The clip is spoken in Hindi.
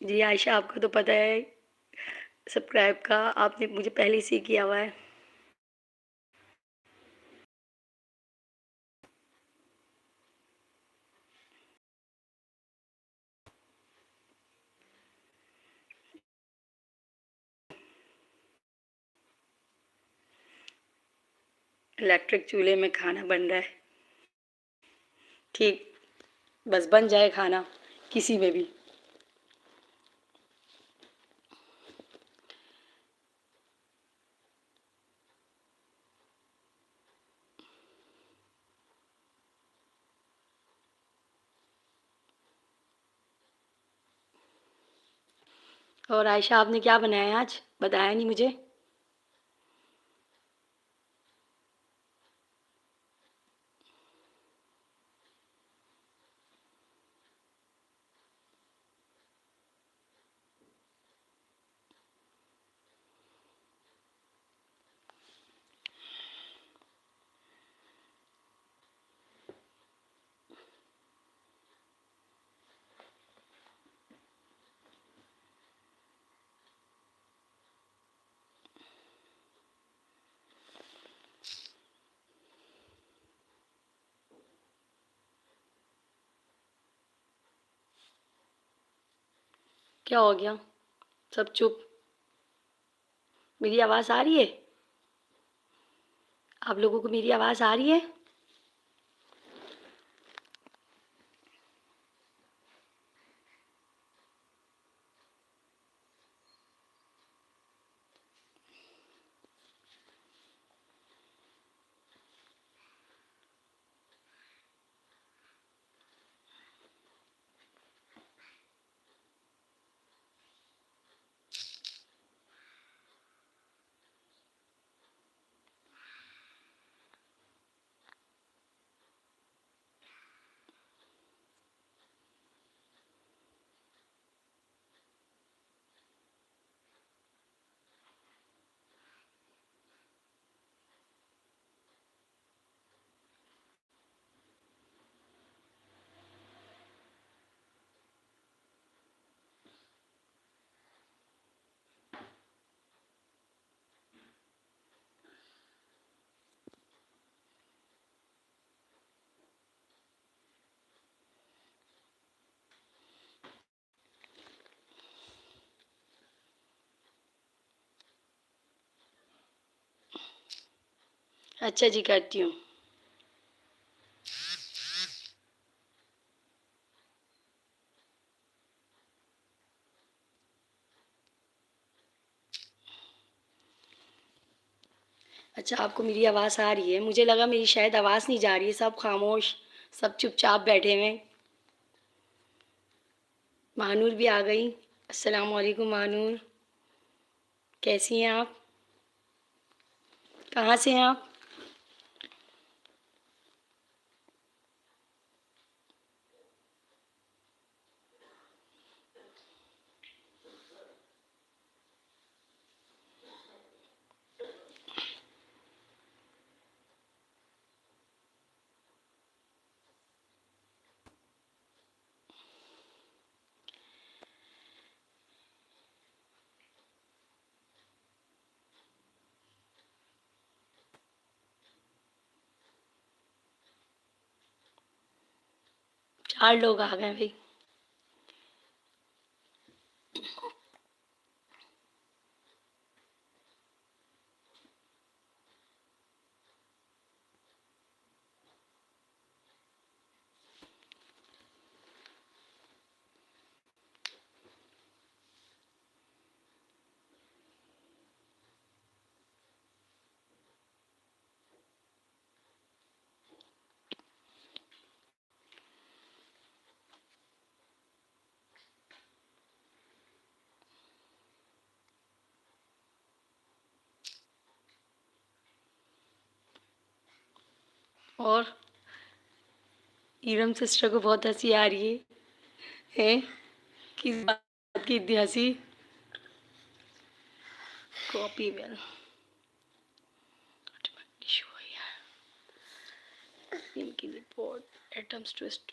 जी आयशा, आपको तो पता है सब्सक्राइब का आपने मुझे पहले से ही किया हुआ है। इलेक्ट्रिक चूल्हे में खाना बन रहा है। ठीक, बस बन जाए खाना किसी में भी। और आयशा, आपने क्या बनाया है आज? बताया नहीं मुझे। क्या हो गया? सब चुप। मेरी आवाज़ आ रही है? आप लोगों को मेरी आवाज़ आ रही है? अच्छा जी, करती हूँ। अच्छा, आपको मेरी आवाज़ आ रही है? मुझे लगा मेरी शायद आवाज़ नहीं जा रही है। सब खामोश, सब चुपचाप बैठे हुए हैं। महानूर भी आ गई। अस्सलाम वालेकुम महानूर, कैसी हैं आप? कहाँ से हैं आप? चार लोग आ गए भाई। और ईरम सिस्टर को बहुत हंसी आ रही है। किस बात की इतनी हंसी? कॉपी वेल शो है इनकी रिपोर्ट एटम्स ट्विस्ट